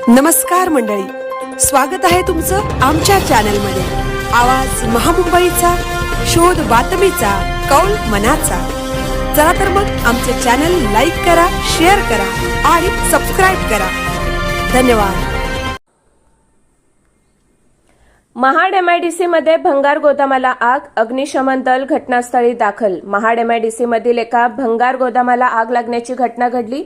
नमस्कार मंडळी, स्वागत आहे तुमचं आमच्या चॅनलमध्ये। आवाज महामुंबईचा, शोध बातमीचा, कौल मनाचा। चला तर मग आमचे चॅनल लाईक करा, शेअर करा आणि सबस्क्राइब करा। धन्यवाद। महाड एमआयडीसी मध्ये भंगार गोदामाला आग, अग्निशमन दल घटनास्थळी दाखल। महाड एमआयडीसी मधील एका भंगार गोदामाला आग लागण्याची घटना घडली,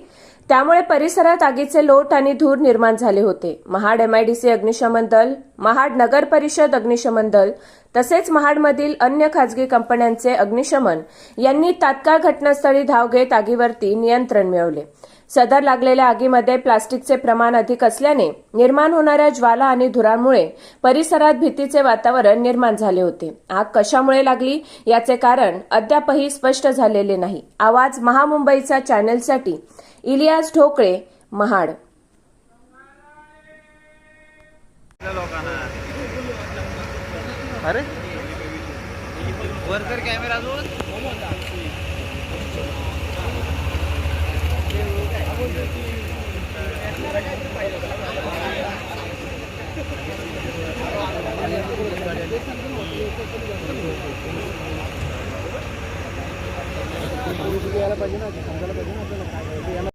त्यामुळे परिसरात आगीचे लोट आणि धूर निर्माण झाले होते। महाड एमआयडीसी अग्निशमन दल, महाड नगर परिषद अग्निशमन दल तसेच महाडमधील अन्य खासगी कंपन्यांचे अग्निशमन यांनी तात्काळ घटनास्थळी धाव घेत आगीवरती नियंत्रण मिळवले। सदर लागलेल्या आगीमध्ये प्लास्टिकचे प्रमाण अधिक असल्याने निर्माण होणाऱ्या ज्वाला आणि धुरामुळे परिसरात भीतीचे वातावरण निर्माण झाले होते। आग कशामुळे लागली याचे कारण अद्यापही स्पष्ट झालेले नाही। आवाज महामुंबईचा चॅनलसाठी इलियास ढोकळे, महाड। अरे वर्कर कॅमेरा जोड पाहिजे ना, सांगायला पाहिजे ना आपल्याला काय